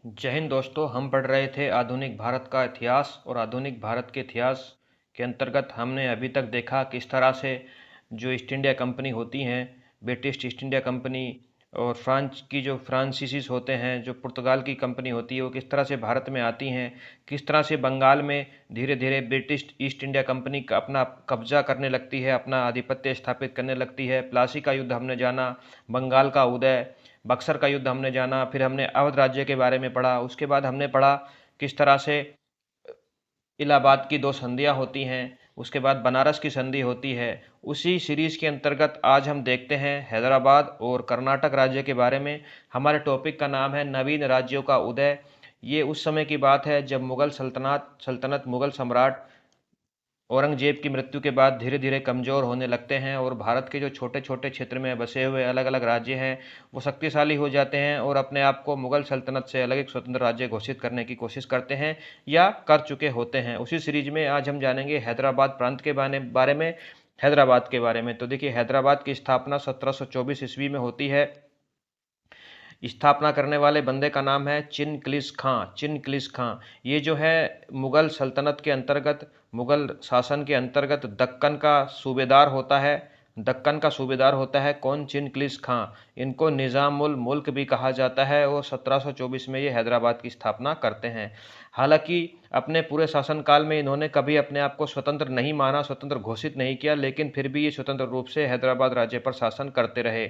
जय हिंद दोस्तों। हम पढ़ रहे थे आधुनिक भारत का इतिहास और आधुनिक भारत के इतिहास के अंतर्गत हमने अभी तक देखा किस तरह से जो ईस्ट इंडिया कंपनी होती हैं, ब्रिटिश ईस्ट इंडिया कंपनी और फ्रांस की जो फ्रांसीसीस होते हैं, जो पुर्तगाल की कंपनी होती है, वो किस तरह से भारत में आती हैं, किस तरह से बंगाल में धीरे धीरे ब्रिटिश ईस्ट इंडिया कंपनी का अपना कब्जा करने लगती है, अपना आधिपत्य स्थापित करने लगती है। प्लासी का युद्ध हमने जाना, बंगाल का उदय, बक्सर का युद्ध हमने जाना, फिर हमने अवध राज्य के बारे में पढ़ा। उसके बाद हमने पढ़ा किस तरह से इलाहाबाद की दो संधियाँ होती हैं, उसके बाद बनारस की संधि होती है। उसी सीरीज के अंतर्गत आज हम देखते हैं हैदराबाद और कर्नाटक राज्य के बारे में। हमारे टॉपिक का नाम है नवीन राज्यों का उदय। ये उस समय की बात है जब मुगल सल्तनत मुगल सम्राट औरंगजेब की मृत्यु के बाद धीरे धीरे कमज़ोर होने लगते हैं और भारत के जो छोटे छोटे क्षेत्र में बसे हुए अलग अलग राज्य हैं वो शक्तिशाली हो जाते हैं और अपने आप को मुगल सल्तनत से अलग एक स्वतंत्र राज्य घोषित करने की कोशिश करते हैं या कर चुके होते हैं। उसी सीरीज में आज हम जानेंगे हैदराबाद प्रांत के बारे में, हैदराबाद के बारे में। तो देखिए, हैदराबाद की स्थापना 1724 ईस्वी में होती है। स्थापना करने वाले बंदे का नाम है चिनक्लिस खां। चिनक्लिस खां ये जो है मुगल सल्तनत के अंतर्गत, मुगल शासन के अंतर्गत दक्कन का सूबेदार होता है। दक्कन का सूबेदार होता है कौन? चिनक्लिस खां। इनको निज़ामुल मुल्क भी कहा जाता है और 1724 में ये हैदराबाद की स्थापना करते हैं। हालांकि अपने पूरे शासनकाल में इन्होंने कभी अपने आप को स्वतंत्र नहीं माना, स्वतंत्र घोषित नहीं किया, लेकिन फिर भी ये स्वतंत्र रूप से हैदराबाद राज्य पर शासन करते रहे।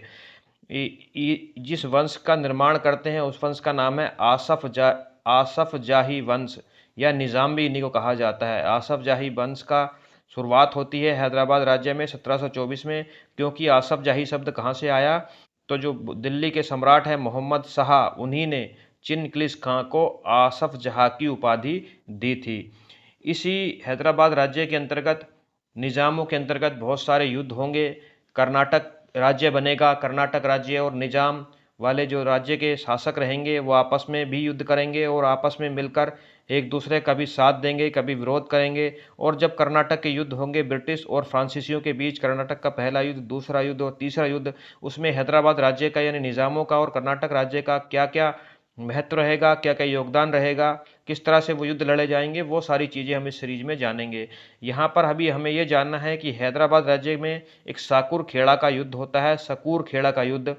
जिस वंश का निर्माण करते हैं उस वंश का नाम है आसफ जाही वंश या निज़ाम भी इन्हीं को कहा जाता है। आसफ जाही वंश का शुरुआत होती है हैदराबाद राज्य में 1724 में। क्योंकि आसफ जाही शब्द कहाँ से आया? तो जो दिल्ली के सम्राट हैं मोहम्मद शाह, उन्हीं ने चिनक्लिस खां को आसफ जहाँ की उपाधि दी थी। इसी हैदराबाद राज्य के अंतर्गत निज़ामों के अंतर्गत बहुत सारे युद्ध होंगे। कर्नाटक राज्य बनेगा। कर्नाटक राज्य और निजाम वाले जो राज्य के शासक रहेंगे वो आपस में भी युद्ध करेंगे और आपस में मिलकर एक दूसरे का भी साथ देंगे, कभी विरोध करेंगे। और जब कर्नाटक के युद्ध होंगे ब्रिटिश और फ्रांसीसियों के बीच, कर्नाटक का पहला युद्ध, दूसरा युद्ध और तीसरा युद्ध, उसमें हैदराबाद राज्य का यानी निज़ामों का और कर्नाटक राज्य का क्या क्या महत्व रहेगा, क्या क्या योगदान रहेगा, किस तरह से वो युद्ध लड़े जाएंगे, वो सारी चीज़ें हम इस सीरीज में जानेंगे। यहाँ पर अभी हमें ये जानना है कि हैदराबाद राज्य में एक साकुर खेड़ा का युद्ध होता है। सकूर खेड़ा का युद्ध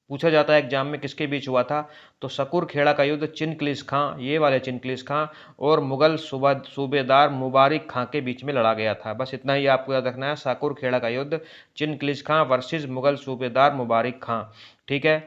पूछा जाता है एग्जाम में किसके बीच हुआ था, तो सकूर खेड़ा का युद्ध चिनक्लिस खां, ये वाले चिनक्लिस खां और मुगल सूबेदार मुबारिक खां के बीच में लड़ा गया था। बस इतना ही आपको याद रखना है, साकुर खेड़ा का युद्ध चिनक्लिस खां वर्सेस मुगल सूबेदार मुबारिक खां। ठीक है।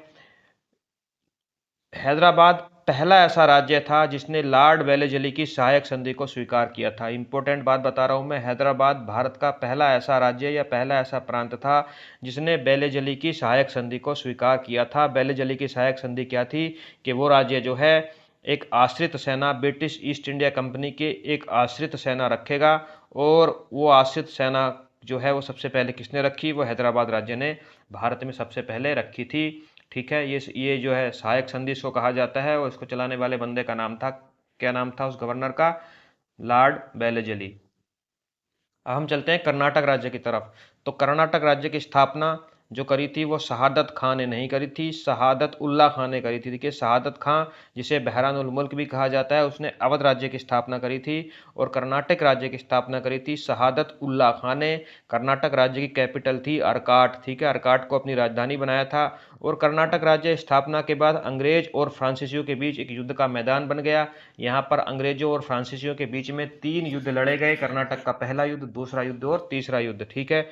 हैदराबाद पहला ऐसा राज्य था जिसने लॉर्ड वेलेस्ली की सहायक संधि को स्वीकार किया था। इंपॉर्टेंट बात बता रहा हूं मैं, हैदराबाद भारत का पहला ऐसा राज्य या पहला ऐसा प्रांत था जिसने वेलेस्ली की सहायक संधि को स्वीकार किया था। वेलेस्ली की सहायक संधि क्या थी कि वो राज्य जो है एक आश्रित सेना, ब्रिटिश ईस्ट इंडिया कंपनी के एक आश्रित सेना रखेगा। और वो आश्रित सेना जो है वो सबसे पहले किसने रखी? वो हैदराबाद राज्य ने भारत में सबसे पहले रखी थी। ठीक है। ये जो है सहायक संधि इसको कहा जाता है और इसको चलाने वाले बंदे का नाम था, क्या नाम था उस गवर्नर का? Lord Wellesley. अब हम चलते हैं कर्नाटक राज्य की तरफ। तो कर्नाटक राज्य की स्थापना जो करी थी वो शहादत खां ने नहीं करी थी, शहादत उल्ला खां ने करी थी। देखिए, शहादत खां जिसे बहरानुल मुल्क भी कहा जाता है, उसने अवध राज्य की स्थापना करी थी और कर्नाटक राज्य की स्थापना करी थी शहादत उल्ला खां ने। कर्नाटक राज्य की कैपिटल थी अर्काट। ठीक है, अर्काट को अपनी राजधानी बनाया था। और कर्नाटक राज्य स्थापना के बाद अंग्रेज और फ्रांसीसियों के बीच एक युद्ध का मैदान बन गया। यहाँ पर अंग्रेजों और फ्रांसीसियों के बीच में 3 युद्ध लड़े गए। कर्नाटक का पहला युद्ध, दूसरा युद्ध और तीसरा युद्ध। ठीक है।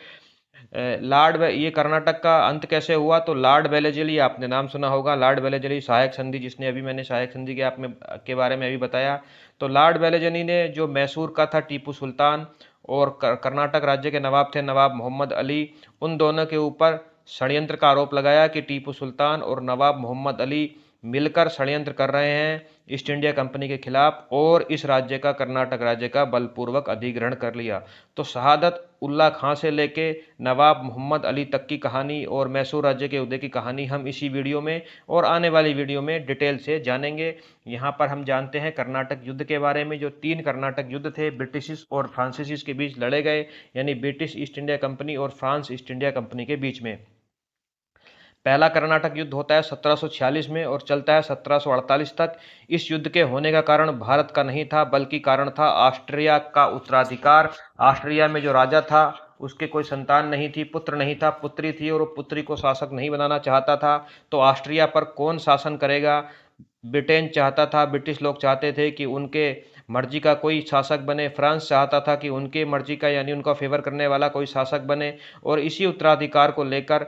ये कर्नाटक का अंत कैसे हुआ? तो लॉर्ड वेलेस्ली, आपने नाम सुना होगा, लॉर्ड वेलेस्ली सहायक संधि, जिसने अभी मैंने सहायक संधि के बारे में अभी बताया। तो लॉर्ड वेलेस्ली ने जो मैसूर का था टीपू सुल्तान और कर्नाटक राज्य के नवाब थे नवाब मोहम्मद अली, उन दोनों के ऊपर षड्यंत्र का आरोप लगाया कि टीपू सुल्तान और नवाब मोहम्मद अली मिलकर षड्यंत्र कर रहे हैं ईस्ट इंडिया कंपनी के खिलाफ और इस राज्य का, कर्नाटक राज्य का बलपूर्वक अधिग्रहण कर लिया। तो शहादत उल्ला खां से लेके नवाब मोहम्मद अली तक की कहानी और मैसूर राज्य के उदय की कहानी हम इसी वीडियो में और आने वाली वीडियो में डिटेल से जानेंगे। यहाँ पर हम जानते हैं कर्नाटक युद्ध के बारे में। जो 3 कर्नाटक युद्ध थे ब्रिटिश और फ्रांसीसीस के बीच लड़े गए, यानी ब्रिटिश ईस्ट इंडिया कंपनी और फ्रांस ईस्ट इंडिया कंपनी के बीच में। पहला कर्नाटक युद्ध होता है 1746 में और चलता है 1748 तक। इस युद्ध के होने का कारण भारत का नहीं था, बल्कि कारण था ऑस्ट्रिया का उत्तराधिकार। ऑस्ट्रिया में जो राजा था उसके कोई संतान नहीं थी, पुत्र नहीं था, पुत्री थी, और वो पुत्री को शासक नहीं बनाना चाहता था। तो ऑस्ट्रिया पर कौन शासन करेगा? ब्रिटेन चाहता था, ब्रिटिश लोग चाहते थे कि उनके मर्जी का कोई शासक बने। फ्रांस चाहता था कि उनके मर्जी का यानी उनका फेवर करने वाला कोई शासक बने। और इसी उत्तराधिकार को लेकर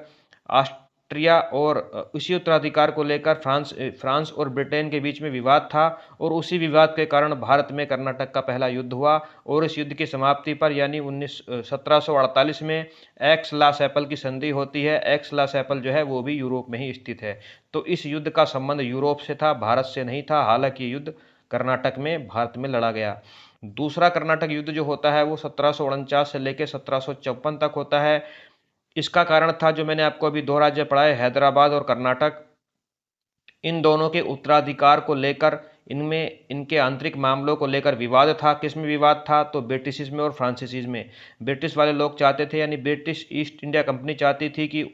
ऑस्ट्रिया और इसी उत्तराधिकार को लेकर फ्रांस और ब्रिटेन के बीच में विवाद था, और उसी विवाद के कारण भारत में कर्नाटक का पहला युद्ध हुआ। और इस युद्ध की समाप्ति पर यानी 1748 में एक्स ला सैपल की संधि होती है। एक्स ला सैपल जो है वो भी यूरोप में ही स्थित है। तो इस युद्ध का संबंध यूरोप से था, भारत से नहीं था। हालांकि ये युद्ध कर्नाटक में भारत में लड़ा गया। दूसरा कर्नाटक युद्ध जो होता है वो 1749 से लेकर 1754 तक होता है। इसका कारण था जो मैंने आपको अभी दो राज्य पढ़ाए, हैदराबाद और कर्नाटक। इन दोनों के उत्तराधिकार को लेकर इनमें इनके आंतरिक मामलों को लेकर विवाद था। किस में विवाद था? तो ब्रिटिश में और फ्रांसीसीज में। ब्रिटिश वाले लोग चाहते थे, यानी ब्रिटिश ईस्ट इंडिया कंपनी चाहती थी कि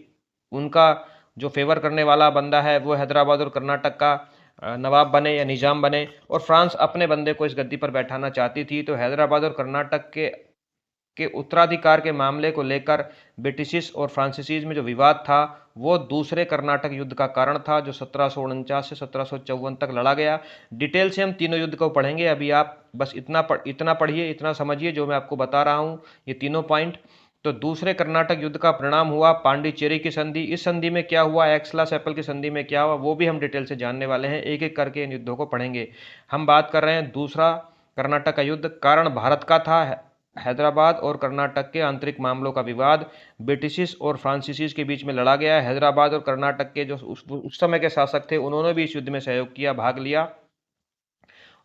उनका जो फेवर करने वाला बंदा है वो हैदराबाद और कर्नाटक का नवाब बने या निजाम बने, और फ्रांस अपने बंदे को इस गद्दी पर बैठाना चाहती थी। तो हैदराबाद और कर्नाटक के उत्तराधिकार के मामले को लेकर ब्रिटिश और फ्रांसीसीज में जो विवाद था वो दूसरे कर्नाटक युद्ध का कारण था, जो 1749 से 1754 तक लड़ा गया। डिटेल से हम तीनों युद्ध को पढ़ेंगे। अभी आप बस इतना पढ़िए, इतना समझिए जो मैं आपको बता रहा हूँ, ये तीनों पॉइंट। तो दूसरे कर्नाटक युद्ध का परिणाम हुआ पांडिचेरी की संधि। इस संधि में क्या हुआ, एक्सला सैपल की संधि में क्या हुआ, वो भी हम डिटेल से जानने वाले हैं। एक एक करके इन युद्धों को पढ़ेंगे। हम बात कर रहे हैं दूसरा कर्नाटक का युद्ध। कारण भारत का था, हैदराबाद और कर्नाटक के आंतरिक मामलों का विवाद ब्रिटिश और फ्रांसीसीज के बीच में लड़ा गया। हैदराबाद और कर्नाटक के जो उस समय के शासक थे उन्होंने भी इस युद्ध में सहयोग किया, भाग लिया।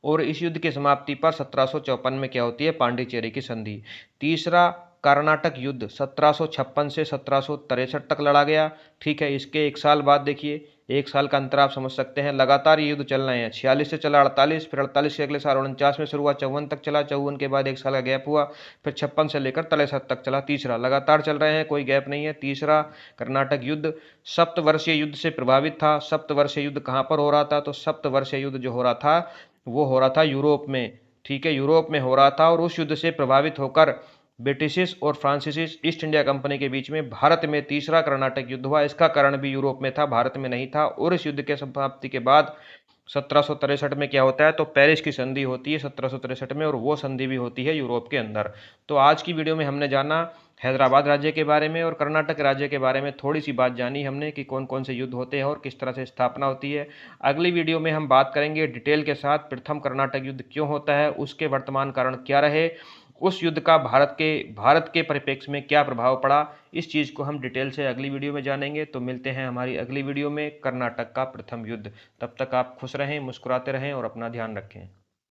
और इस युद्ध की समाप्ति पर 1754 में क्या होती है? पांडिचेरी की संधि। तीसरा कर्नाटक युद्ध 1756 से 1763 तक लड़ा गया। ठीक है, इसके एक साल बाद देखिए, एक साल का अंतर आप समझ सकते हैं। लगातार ये युद्ध चल रहे हैं। 46 से चला 48, फिर 48 के अगले साल 49 में शुरू हुआ, 54 तक चला, 54 के बाद एक साल का गैप हुआ, फिर 56 से लेकर 63 तक चला। तीसरा लगातार चल रहे हैं, कोई गैप नहीं है। तीसरा कर्नाटक युद्ध सप्तवर्षीय युद्ध से प्रभावित था। सप्तवर्षीय युद्ध कहाँ पर हो रहा था? तो सप्तवर्षीय युद्ध जो हो रहा था वो हो रहा था यूरोप में। ठीक है, यूरोप में हो रहा था, और उस युद्ध से प्रभावित होकर ब्रिटिश और फ्रांसीसी ईस्ट इंडिया कंपनी के बीच में भारत में तीसरा कर्नाटक युद्ध हुआ। इसका कारण भी यूरोप में था, भारत में नहीं था। और इस युद्ध के समाप्ति के बाद 1763 में क्या होता है? तो पेरिस की संधि होती है 1763 में, और वो संधि भी होती है यूरोप के अंदर। तो आज की वीडियो में हमने जाना हैदराबाद राज्य के बारे में और कर्नाटक राज्य के बारे में, थोड़ी सी बात जानी हमने कि कौन कौन से युद्ध होते हैं और किस तरह से स्थापना होती है। अगली वीडियो में हम बात करेंगे डिटेल के साथ प्रथम कर्नाटक युद्ध क्यों होता है, उसके वर्तमान कारण क्या रहे, उस युद्ध का भारत के परिप्रेक्ष्य में क्या प्रभाव पड़ा। इस चीज़ को हम डिटेल से अगली वीडियो में जानेंगे। तो मिलते हैं हमारी अगली वीडियो में, कर्नाटक का प्रथम युद्ध। तब तक आप खुश रहें, मुस्कुराते रहें और अपना ध्यान रखें।